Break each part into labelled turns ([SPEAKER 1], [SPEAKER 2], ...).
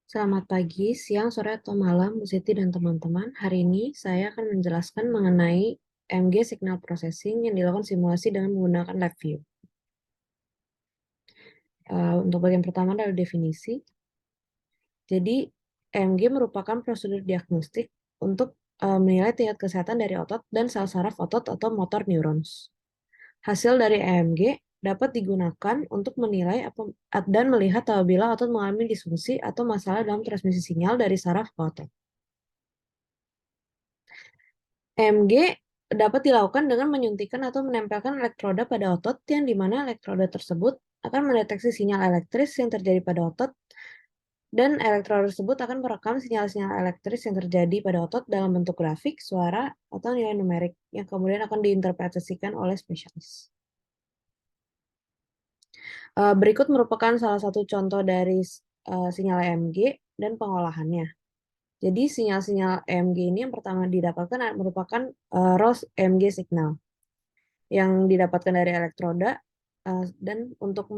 [SPEAKER 1] Selamat pagi, siang, sore, atau malam, Bu Siti dan teman-teman. Hari ini saya akan menjelaskan mengenai MG Signal Processing yang dilakukan simulasi dengan menggunakan LabVIEW. Untuk bagian pertama adalah definisi. Jadi, MG merupakan prosedur diagnostik untuk menilai tingkat kesehatan dari otot dan sel saraf otot atau motor neurons. Hasil dari EMG dapat digunakan untuk menilai dan melihat apabila otot mengalami disfungsi atau masalah dalam transmisi sinyal dari saraf ke otot. EMG dapat dilakukan dengan menyuntikkan atau menempelkan elektroda pada otot yang dimana elektroda tersebut akan mendeteksi sinyal elektris yang terjadi pada otot dan elektroda tersebut akan merekam sinyal-sinyal elektris yang terjadi pada otot dalam bentuk grafik, suara, atau nilai numerik yang kemudian akan diinterpretasikan oleh spesialis. Berikut merupakan salah satu contoh dari sinyal EMG dan pengolahannya. Jadi sinyal-sinyal EMG ini yang pertama didapatkan merupakan raw EMG signal yang didapatkan dari elektroda, dan untuk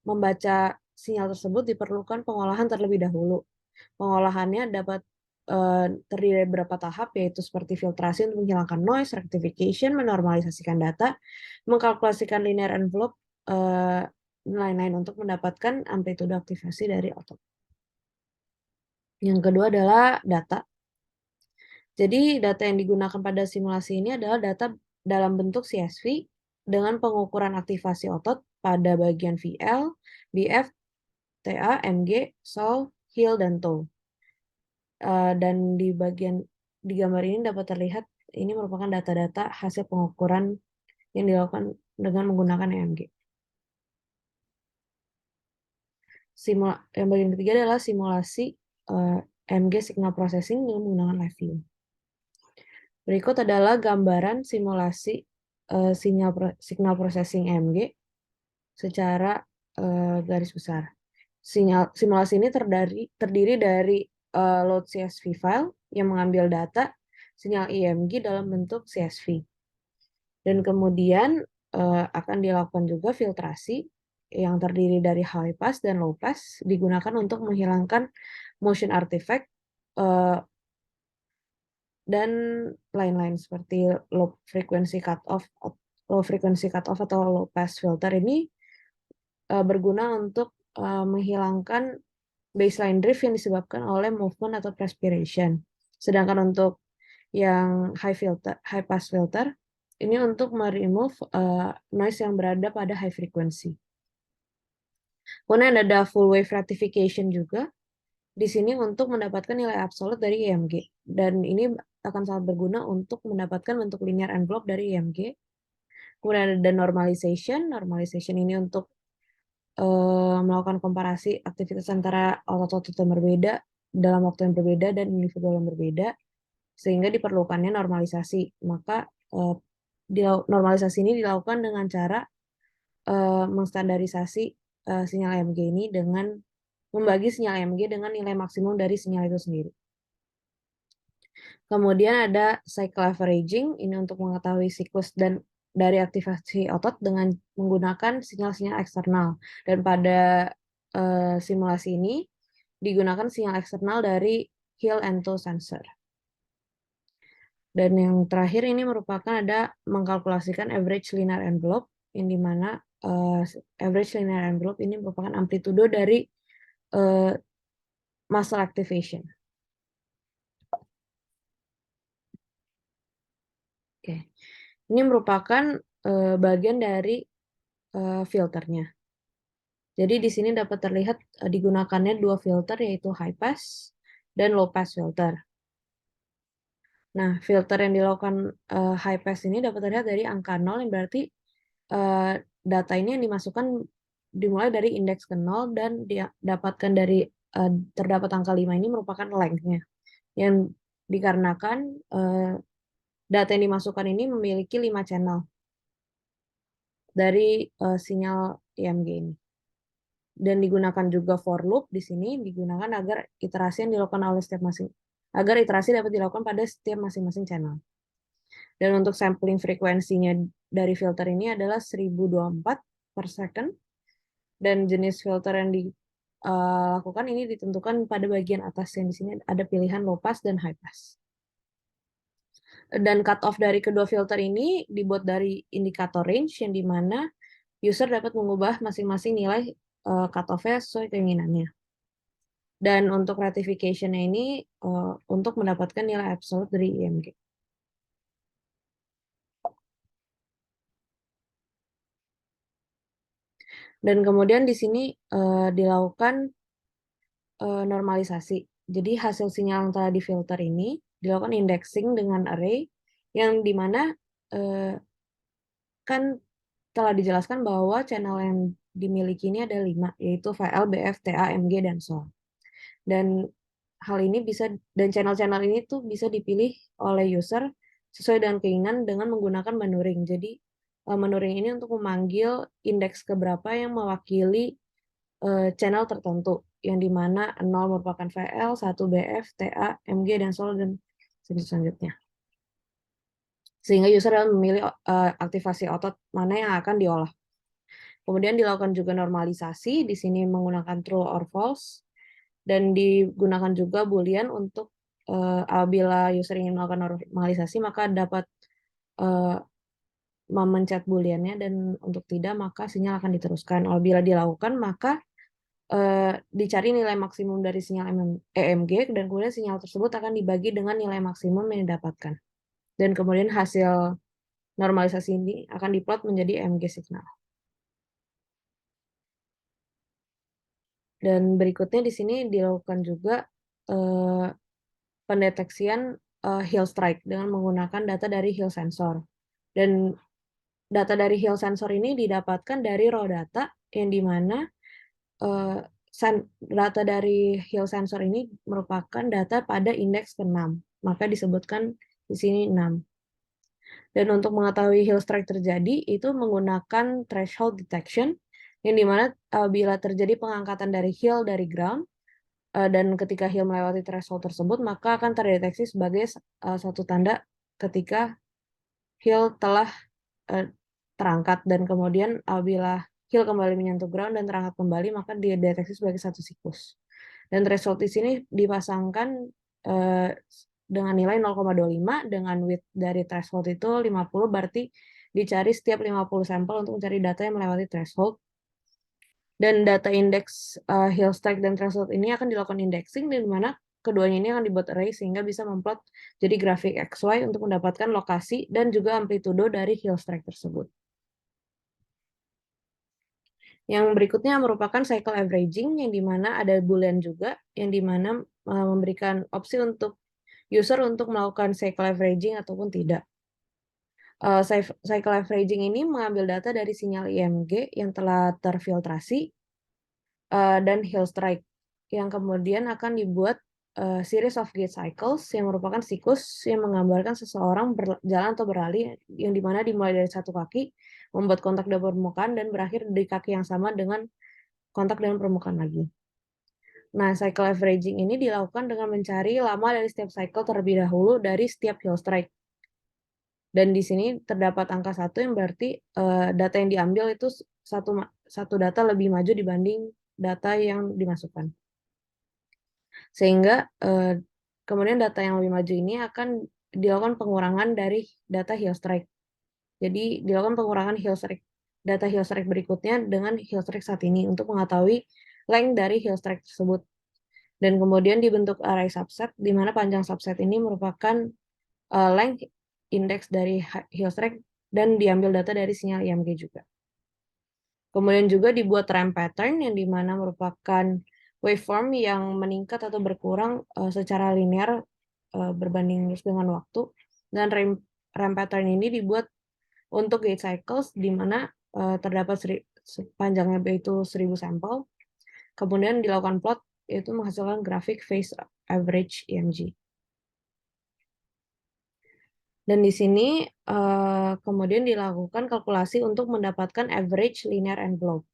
[SPEAKER 1] membaca sinyal tersebut diperlukan pengolahan terlebih dahulu. Pengolahannya dapat terdiri dari beberapa tahap, yaitu seperti filtrasi untuk menghilangkan noise, rectification, menormalisasikan data, mengkalkulasikan linear envelope, dan lain-lain untuk mendapatkan amplitude aktivasi dari otot. Yang kedua adalah data. Jadi data yang digunakan pada simulasi ini adalah data dalam bentuk CSV dengan pengukuran aktivasi otot pada bagian VL, BF, TA, MG, SOL, heel, dan toe. Dan di gambar ini dapat terlihat ini merupakan data-data hasil pengukuran yang dilakukan dengan menggunakan EMG. Yang bagian ketiga adalah simulasi EMG signal processing dengan menggunakan LabVIEW. Berikut adalah gambaran simulasi signal processing EMG secara garis besar. Simulasi ini terdiri dari load CSV file yang mengambil data sinyal EMG dalam bentuk CSV. Dan kemudian akan dilakukan juga filtrasi yang terdiri dari high pass dan low pass digunakan untuk menghilangkan motion artifact dan lain-lain seperti low frequency cutoff atau low pass filter ini berguna untuk menghilangkan baseline drift yang disebabkan oleh movement atau perspiration. Sedangkan untuk yang high pass filter ini untuk meremove noise yang berada pada high frequency. Kemudian ada full wave rectification juga di sini untuk mendapatkan nilai absolut dari EMG, dan ini akan sangat berguna untuk mendapatkan bentuk linear envelope dari EMG. Kemudian ada normalization ini untuk melakukan komparasi aktivitas antara otot-otot yang berbeda dalam waktu yang berbeda dan individual yang berbeda, sehingga diperlukannya normalisasi. Maka normalisasi ini dilakukan dengan cara mengstandarisasi sinyal EMG ini dengan membagi sinyal EMG dengan nilai maksimum dari sinyal itu sendiri. Kemudian ada cycle averaging, ini untuk mengetahui siklus dan dari aktivasi otot dengan menggunakan sinyal-sinyal eksternal. Dan pada simulasi ini digunakan sinyal eksternal dari heel and toe sensor. Dan yang terakhir ini merupakan ada mengkalkulasikan average linear envelope, yang dimana average linear envelope ini merupakan amplitudo dari muscle activation. Oke. Ini merupakan bagian dari filternya. Jadi di sini dapat terlihat digunakannya dua filter, yaitu high pass dan low pass filter. Nah, filter yang dilakukan high pass ini dapat terlihat dari angka 0, yang berarti data ini yang dimasukkan dimulai dari indeks ke 0 dan didapatkan dari terdapat angka 5 ini merupakan length-nya. Yang dikarenakan data yang dimasukkan ini memiliki 5 channel dari sinyal EMG ini. Dan digunakan juga for loop di sini digunakan agar iterasi yang dilakukan oleh agar iterasi dapat dilakukan pada setiap masing-masing channel. Dan untuk sampling frekuensinya dari filter ini adalah 1024 per second, dan jenis filter yang lakukan ini ditentukan pada bagian atas yang di sini ada pilihan low pass dan high pass. Dan cut off dari kedua filter ini dibuat dari indikator range yang dimana user dapat mengubah masing-masing nilai cut off-nya sesuai keinginannya. Dan untuk ratification-nya ini untuk mendapatkan nilai absolute dari IMG. Dan kemudian di sini dilakukan normalisasi. Jadi hasil sinyal yang telah difilter ini dilakukan indexing dengan array yang dimana kan telah dijelaskan bahwa channel yang dimiliki ini ada 5, yaitu VL, BF, TA, MG, dan SOL. Dan hal ini bisa, dan channel-channel ini tuh bisa dipilih oleh user sesuai dengan keinginan dengan menggunakan manuring. Jadi manuring ini untuk memanggil indeks keberapa yang mewakili channel tertentu, yang dimana 0 merupakan VL, 1 BF, TA, MG, dan SOL, dan selanjutnya. Sehingga user dapat memilih aktivasi otot mana yang akan diolah. Kemudian dilakukan juga normalisasi, di sini menggunakan true or false, dan digunakan juga boolean untuk apabila user ingin melakukan normalisasi maka dapat memencet booleannya, dan untuk tidak maka sinyal akan diteruskan. Apabila dilakukan maka dicari nilai maksimum dari sinyal EMG, dan kemudian sinyal tersebut akan dibagi dengan nilai maksimum yang didapatkan. Dan kemudian hasil normalisasi ini akan diplot menjadi EMG signal. Dan berikutnya di sini dilakukan juga pendeteksian heel strike dengan menggunakan data dari heel sensor. Dan data dari heel sensor ini didapatkan dari raw data yang dimana data dari heel sensor ini merupakan data pada indeks ke-6. Maka disebutkan di sini 6. Dan untuk mengetahui heel strike terjadi itu menggunakan threshold detection yang dimana bila terjadi pengangkatan dari heel dari ground dan ketika heel melewati threshold tersebut maka akan terdeteksi sebagai suatu tanda ketika heel telah terangkat, dan kemudian apabila heel kembali menyentuh ground dan terangkat kembali maka dideteksi sebagai satu siklus. Dan threshold di sini dipasangkan dengan nilai 0,25 dengan width dari threshold itu 50, berarti dicari setiap 50 sampel untuk mencari data yang melewati threshold. Dan data indeks heel strike dan threshold ini akan dilakukan indexing, di mana keduanya ini akan dibuat array sehingga bisa memplot jadi grafik XY untuk mendapatkan lokasi dan juga amplitudo dari heel strike tersebut. Yang berikutnya merupakan cycle averaging, yang dimana ada boolean juga, yang dimana memberikan opsi untuk user untuk melakukan cycle averaging ataupun tidak. Cycle averaging ini mengambil data dari sinyal IMG yang telah terfiltrasi dan heel strike, yang kemudian akan dibuat series of gate cycles yang merupakan siklus yang menggambarkan seseorang berjalan atau berlari, yang dimana dimulai dari satu kaki, membuat kontak dengan permukaan, dan berakhir di kaki yang sama dengan kontak dengan permukaan lagi. Nah, cycle averaging ini dilakukan dengan mencari lama dari setiap cycle terlebih dahulu dari setiap heel strike. Dan di sini terdapat angka 1 yang berarti data yang diambil itu satu data lebih maju dibanding data yang dimasukkan. Sehingga kemudian data yang lebih maju ini akan dilakukan pengurangan dari data heel strike. Jadi dilakukan pengurangan data heel strike berikutnya dengan heel strike saat ini untuk mengetahui length dari heel strike tersebut. Dan kemudian dibentuk array subset, di mana panjang subset ini merupakan length indeks dari heel strike dan diambil data dari sinyal IMG juga. Kemudian juga dibuat ramp pattern yang dimana merupakan waveform yang meningkat atau berkurang secara linear berbanding lurus dengan waktu. Dan ramp pattern ini dibuat untuk gate cycles di mana terdapat panjangnya yaitu 1000 sampel. Kemudian dilakukan plot yaitu menghasilkan grafik phase average EMG. Dan di sini kemudian dilakukan kalkulasi untuk mendapatkan average linear envelope.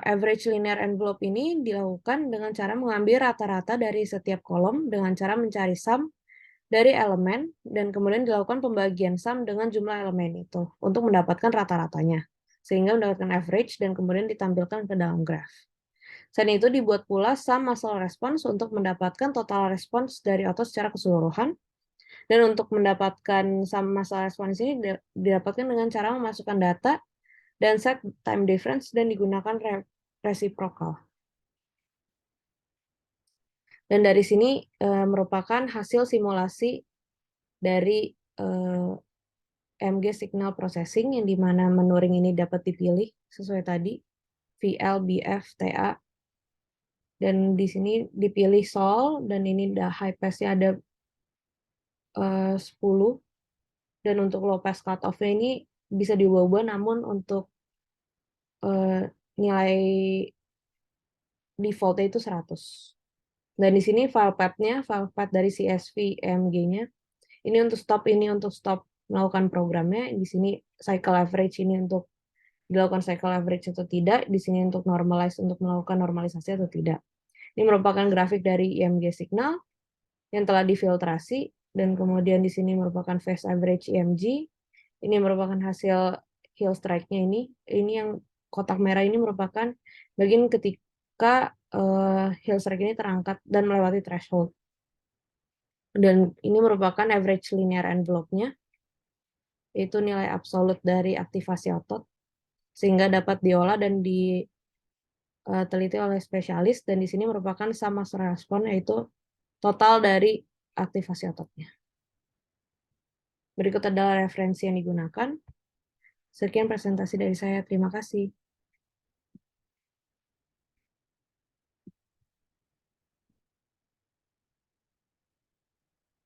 [SPEAKER 1] Average linear envelope ini dilakukan dengan cara mengambil rata-rata dari setiap kolom dengan cara mencari sum dari elemen, dan kemudian dilakukan pembagian sum dengan jumlah elemen itu untuk mendapatkan rata-ratanya, sehingga mendapatkan average dan kemudian ditampilkan ke dalam graf. Selain itu dibuat pula sum muscle response untuk mendapatkan total response dari otot secara keseluruhan. Dan untuk mendapatkan sum muscle response ini didapatkan dengan cara memasukkan data dan set time difference dan digunakan reciprocal. Dan dari sini merupakan hasil simulasi dari MG signal processing yang dimana menu ring ini dapat dipilih sesuai tadi VL, BF, TA. Dan di sini dipilih sol dan ini high pass-nya ada 10 dan untuk low pass cutoff-nya ini bisa diubah-ubah namun untuk nilai default-nya itu 100. Dan di sini file path dari CSV EMG-nya. Ini untuk stop melakukan programnya. Di sini cycle average ini untuk dilakukan cycle average atau tidak. Di sini untuk normalize untuk melakukan normalisasi atau tidak. Ini merupakan grafik dari EMG signal yang telah difiltrasi dan kemudian di sini merupakan phase average EMG. Ini merupakan hasil heel strike-nya ini. Ini yang kotak merah ini merupakan bagian ketika heel strike ini terangkat dan melewati threshold. Dan ini merupakan average linear envelope-nya, yaitu nilai absolut dari aktivasi otot, sehingga dapat diolah dan diteliti oleh spesialis, dan di sini merupakan sama respon, yaitu total dari aktivasi ototnya. Berikut adalah referensi yang digunakan. Sekian presentasi dari saya, terima kasih.